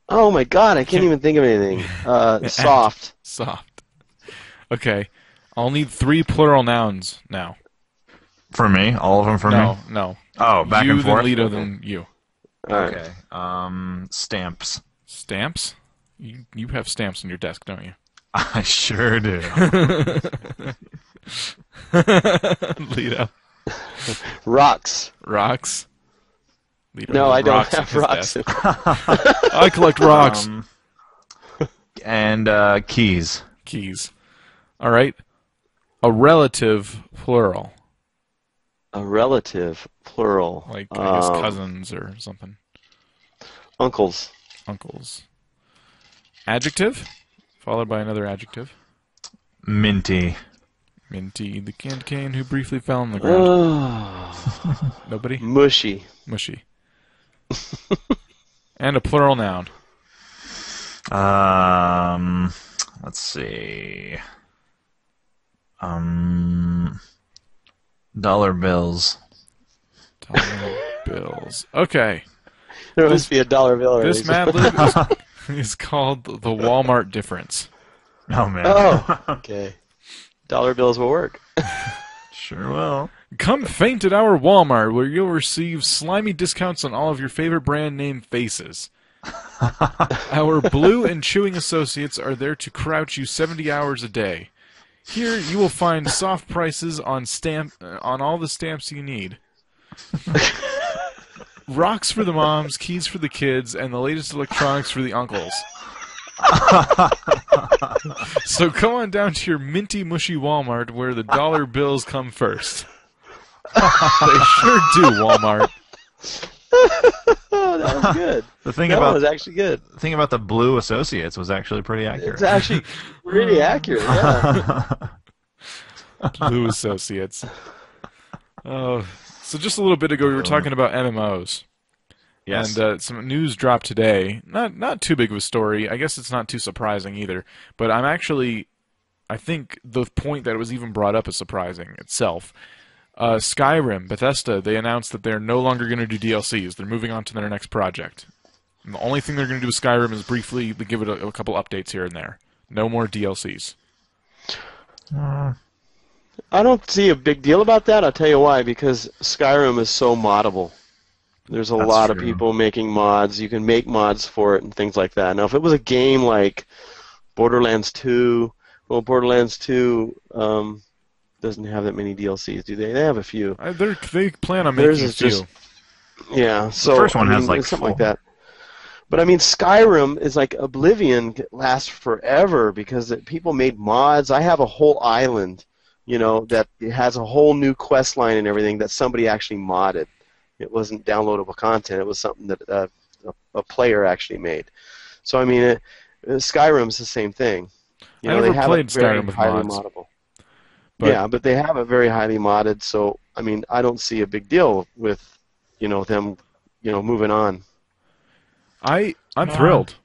oh my God, I can't even think of anything. Soft. Soft. Okay. I'll need 3 plural nouns now. For me? All of them for me? No. Oh, back you, and forth? then Lito, then you. All right. Okay. Stamps. Stamps? You have stamps on your desk, don't you? I sure do. Lito. Rocks. Rocks? Lito No, has I don't rocks on have his rocks. desk. I collect rocks. And keys. Keys. All right. A relative plural. A relative plural. Like, I guess, cousins or something. Uncles. Uncles. Adjective, followed by another adjective. Minty. Minty, the candy cane who briefly fell on the ground. Nobody? Mushy. Mushy. And a plural noun. Let's see. Dollar bills. Dollar bills. Okay. There must be a dollar bill already. This Mad Lib is called the Walmart difference. Oh, man. Oh, okay. Dollar bills will work. Sure will. Come faint at our Walmart, where you'll receive slimy discounts on all of your favorite brand name faces. Our blue and chewing associates are there to crouch you 70 hours a day. Here you will find soft prices on all the stamps you need. Rocks for the moms, keys for the kids, and the latest electronics for the uncles. So come on down to your minty mushy Walmart where the dollar bills come first. They sure do, Walmart. Oh, that was good. That was actually good. The thing about the blue associates was actually pretty accurate. It's actually pretty accurate, yeah. Blue associates. Oh, so just a little bit ago we were talking about MMOs. Yes. And some news dropped today. Not too big of a story. I guess it's not too surprising either. But I think the point that it was even brought up is surprising itself. Skyrim, Bethesda, they announced that they're no longer going to do DLCs. They're moving on to their next project. And the only thing they're going to do with Skyrim is briefly give it a couple updates here and there. No more DLCs. I don't see a big deal about that. I'll tell you why. Because Skyrim is so moddable. There's a lot of people making mods. You can make mods for it and things like that. Now, if it was a game like Borderlands 2, well, Borderlands 2 doesn't have that many DLCs, do they? They have a few. They plan on making a few. Yeah, so the first one has like something like that. But I mean, Skyrim is like Oblivion, lasts forever because people made mods. I have a whole island, that has a whole new quest line and everything that somebody actually modded. It wasn't downloadable content. It was something that a player actually made. So I mean, Skyrim's the same thing. I never played Skyrim with mods. Moddable. But they have it very highly modded. So I mean, I don't see a big deal with them moving on. I'm thrilled.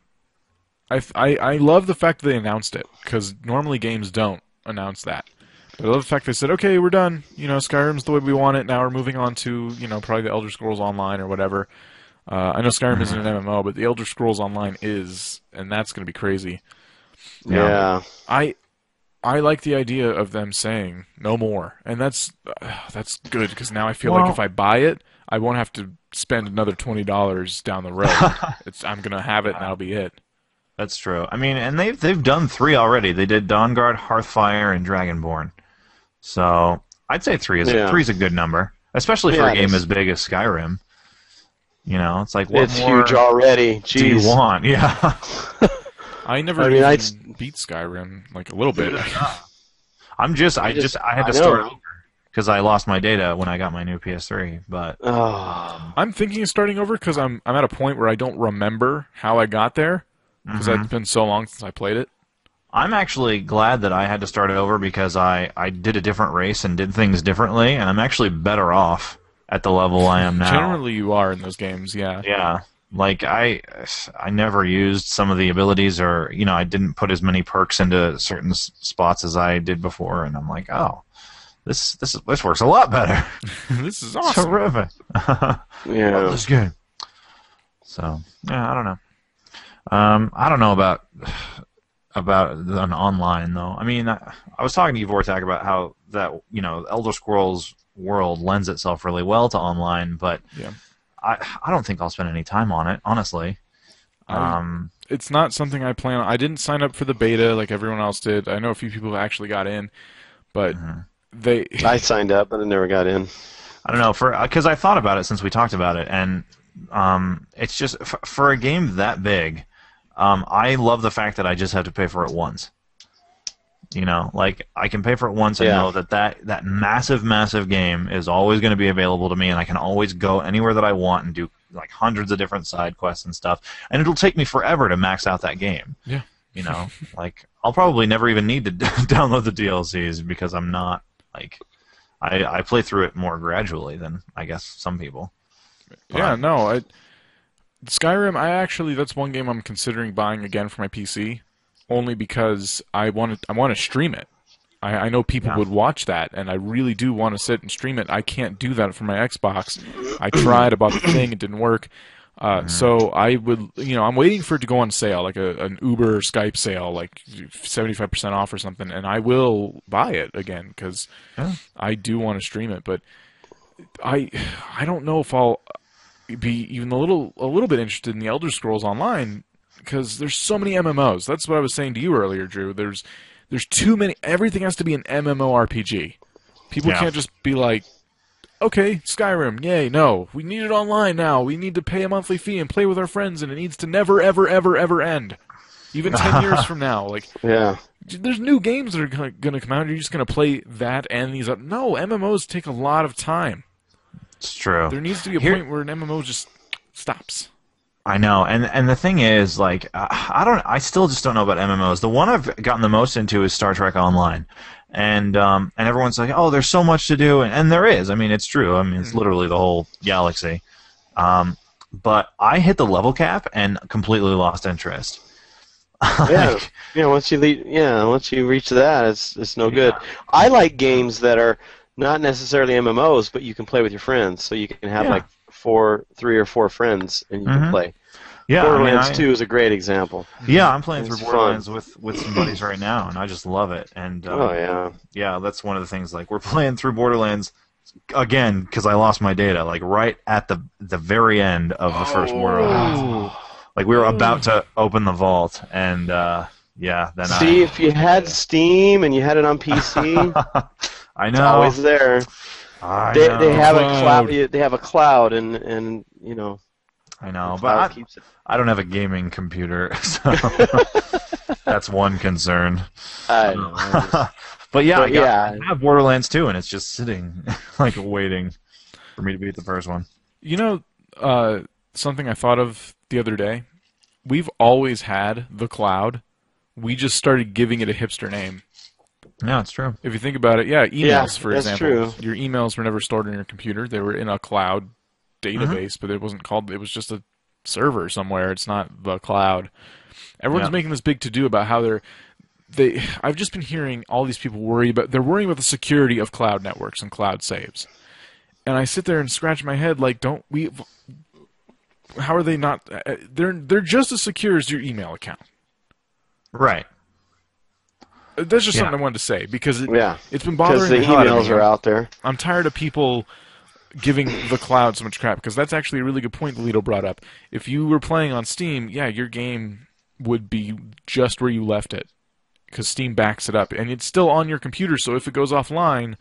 I love the fact that they announced it because normally games don't announce that. But I love the fact they said, okay, we're done. Skyrim's the way we want it. Now we're moving on to, probably the Elder Scrolls Online or whatever. I know Skyrim isn't an MMO, but the Elder Scrolls Online is, and that's going to be crazy. Yeah. I like the idea of them saying no more, and that's good because now I feel like if I buy it, I won't have to spend another $20 down the road. I'm gonna have it, and that'll be it. That's true. I mean, and they've done 3 already. They did Dawnguard, Hearthfire, and Dragonborn. So I'd say three's a good number, especially for a game as big as Skyrim. You know, it's like it's huge already. Jeez. Do you want? Yeah. I never even beat Skyrim like a little bit. I had to start over because I lost my data when I got my new PS3. But I'm thinking of starting over because I'm at a point where I don't remember how I got there because it's been so long since I played it. I'm actually glad that I had to start it over because I did a different race and did things differently, and I'm actually better off at the level I am now. Generally, you are in those games, yeah. Yeah. Like, I never used some of the abilities, or, you know, I didn't put as many perks into certain spots as I did before, and I'm like, oh, this works a lot better. This is awesome. Terrific. Yeah. This is good. So, yeah, I don't know. I don't know about an online, though. I mean, I was talking to you, Vortak, about how that, you know, Elder Scrolls world lends itself really well to online, but yeah. I don't think I'll spend any time on it, honestly. It's not something I plan on. I didn't sign up for the beta like everyone else did. I know a few people actually got in, but I signed up, but I never got in. I don't know, because I thought about it since we talked about it, and it's just, for a game that big, I love the fact that I just have to pay for it once. You know, like, I can pay for it once and know that massive, massive game is always going to be available to me, and I can always go anywhere that I want and do, like, hundreds of different side quests and stuff. And it'll take me forever to max out that game. Yeah. You know, like, I'll probably never even need to download the DLCs because I'm not, like, I play through it more gradually than, I guess, some people. Yeah, no, Skyrim, that's one game I'm considering buying again for my PC. Only because I want to stream it. I know people would watch that, and I really do want to sit and stream it. I can't do that for my Xbox. I tried about the thing; it didn't work. So I would, you know, I'm waiting for it to go on sale, like an Uber or Skype sale, like 75% off or something, and I will buy it again because I do want to stream it. But I don't know if I'll be even a little bit interested in the Elder Scrolls Online. Because there's so many MMOs. That's what I was saying to you earlier, Drew. There's too many. Everything has to be an MMORPG. People can't just be like, okay, Skyrim, yay. No, we need it online now. We need to pay a monthly fee and play with our friends, and it needs to never, ever, ever, ever end. Even 10 years from now. Like, there's new games that are going to come out, and you're just going to play that and these up. No, MMOs take a lot of time. It's true. There needs to be a point where an MMO just stops. I know, and the thing is, like, I still just don't know about MMOs. The one I've gotten the most into is Star Trek Online, and everyone's like, oh, there's so much to do, and there is. I mean, it's true. I mean, it's literally the whole galaxy. But I hit the level cap and completely lost interest. Once you reach that, it's no good. I like games that are not necessarily MMOs, but you can play with your friends, so you can have like 3 or 4 friends, and you can play. Yeah, Borderlands 2 is a great example. Yeah, I'm playing through Borderlands with some buddies right now, and I just love it. And yeah, that's one of the things. Like, we're playing through Borderlands again because I lost my data, like right at the very end of the first Borderlands. Like, we were about to open the vault, and if you had Steam and you had it on PC, I know it's always there. They have a cloud. They have a cloud, and you know. I know, but I don't have a gaming computer, so that's one concern. I know. But I have Borderlands 2, and it's just sitting, like, waiting for me to beat the first one. You know, something I thought of the other day? We've always had the cloud. We just started giving it a hipster name. Yeah, it's true. If you think about it, emails, for example. True. Your emails were never stored on your computer. They were in a cloud database, but it wasn't called. It was just a server somewhere. It's not the cloud. Everyone's making this big to-do about how I've just been hearing all these people they're worrying about the security of cloud networks and cloud saves. And I sit there and scratch my head like, how are they not, they're just as secure as your email account. Right. That's just something I wanted to say because it's been because bothering the the hell out of emails me. are out there. I'm tired of people giving the cloud so much crap because that's actually a really good point that Lito brought up. If you were playing on Steam, your game would be just where you left it because Steam backs it up, and it's still on your computer. So if it goes offline,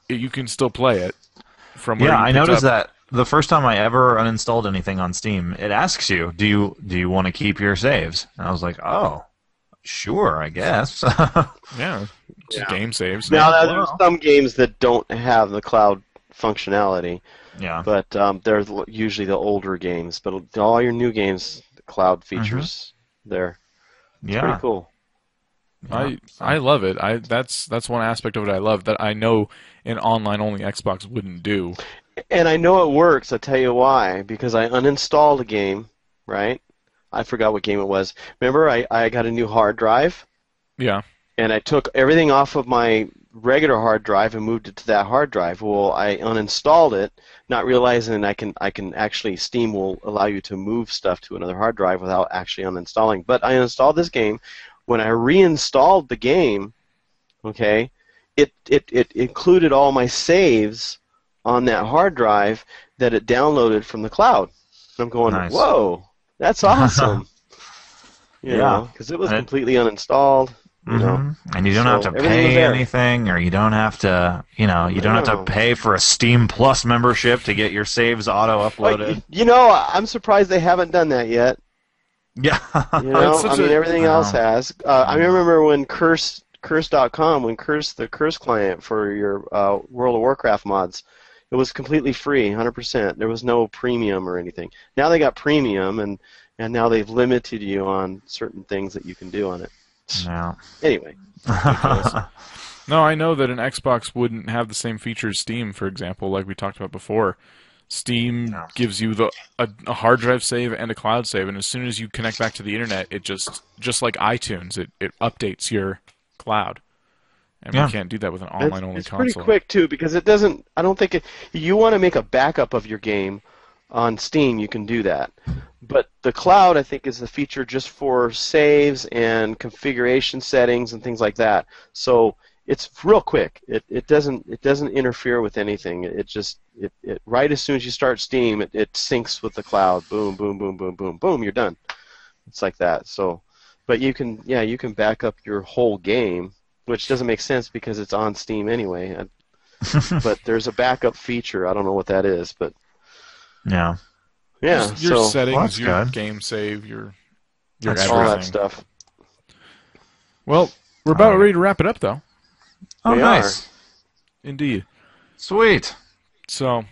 you can still play it from where you I picked noticed up. that the first time I ever uninstalled anything on Steam, it asks you, do you want to keep your saves? And I was like, oh, sure, I guess. Yeah, just game saves. Now, there's some games that don't have the cloud functionality. Yeah. But they're usually the older games. But all your new games, the cloud features there. It's pretty cool. I love it. That's one aspect of it I love that I know an online-only Xbox wouldn't do. And I know it works. I'll tell you why. Because I uninstalled a game, right? I forgot what game it was. Remember, I got a new hard drive? Yeah. And I took everything off of my regular hard drive and moved it to that hard drive. Well, I uninstalled it, not realizing I can actually, Steam will allow you to move stuff to another hard drive without actually uninstalling. But I installed this game. When I reinstalled the game, okay, it included all my saves on that hard drive that it downloaded from the cloud. I'm going, Nice. Whoa, that's awesome. You know, because it was completely uninstalled. You know. And you don't have to pay anything, or you don't have to, you don't have to pay for a Steam Plus membership to get your saves auto-uploaded. I'm surprised they haven't done that yet. Yeah. Everything else has. I remember when Curse.com, when the Curse client for your World of Warcraft mods, it was completely free, 100%. There was no premium or anything. Now they got premium, and now they've limited you on certain things that you can do on it. No. Anyway. No, I know that an Xbox wouldn't have the same features Steam, for example, like we talked about before. Steam gives you a hard drive save and a cloud save, and as soon as you connect back to the internet, it just like iTunes, it updates your cloud. And we can't do that with an online-only console. It's pretty quick, too, because it doesn't... I don't think you want to make a backup of your game on Steam, you can do that. But the cloud, I think, is the feature just for saves and configuration settings and things like that. So it's real quick. It doesn't interfere with anything. It just right as soon as you start Steam, it syncs with the cloud. Boom, boom, boom, boom, boom, boom. You're done. It's like that. So, but you can back up your whole game, which doesn't make sense because it's on Steam anyway. But there's a backup feature. I don't know what that is, but yeah. Your settings, that's your good. game save, your everything. all that stuff. Well, we're about ready to wrap it up, though. Oh, nice. Indeed. Sweet. So,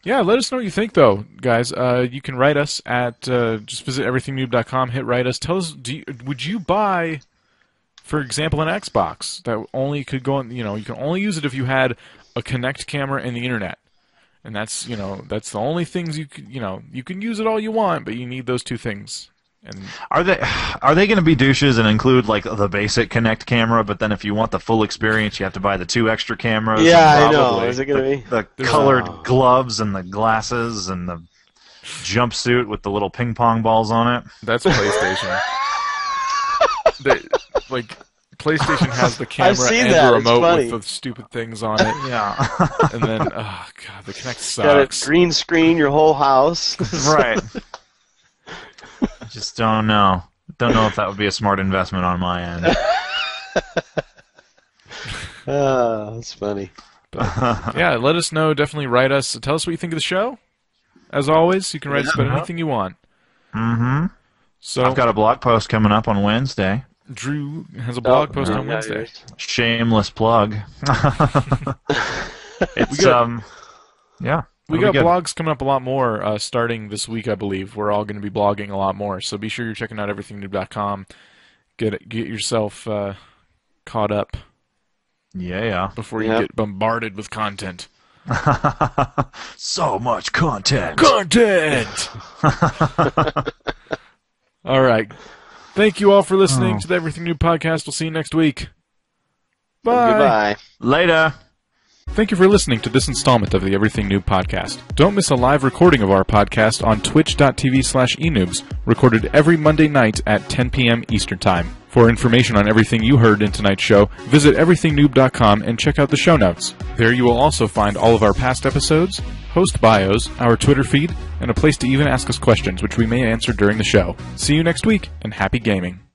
yeah, let us know what you think, though, guys. You can write us at just visit everythingnoob.com, hit write us. Tell us, would you buy, for example, an Xbox that only could go on, you can only use it if you had a Kinect camera and the internet. And that's the only things you can use it all you want, but you need those two things. And are they going to be douches and include like the basic Kinect camera, but then if you want the full experience, you have to buy the 2 extra cameras? Yeah, I know. Is it going to be the colored gloves and the glasses and the jumpsuit with the little ping pong balls on it? That's PlayStation. PlayStation has the camera and the remote with the stupid things on it. Yeah. And then, oh god, the Kinect sucks. Got it green screen your whole house. Right. I just don't know. Don't know if that would be a smart investment on my end. That's funny. But, yeah, let us know. Definitely write us. Tell us what you think of the show. As always, you can write us about anything you want. Mm-hmm. So I've got a blog post coming up on Wednesday. Drew has a blog post on Wednesday. Shameless plug. It's yeah. We got blogs coming up a lot more starting this week, I believe. We're all going to be blogging a lot more, so be sure you're checking out everythingnoob.com. Get yourself caught up. Yeah. Before you get bombarded with content. So much content. All right. Thank you all for listening to the Everything Noob podcast. We'll see you next week. Bye. Goodbye. Later. Thank you for listening to this installment of the Everything Noob podcast. Don't miss a live recording of our podcast on twitch.tv/enoobs, recorded every Monday night at 10 p.m. Eastern Time. For information on everything you heard in tonight's show, visit everythingnoob.com and check out the show notes. There you will also find all of our past episodes, host bios, our Twitter feed, and a place to even ask us questions, which we may answer during the show. See you next week, and happy gaming.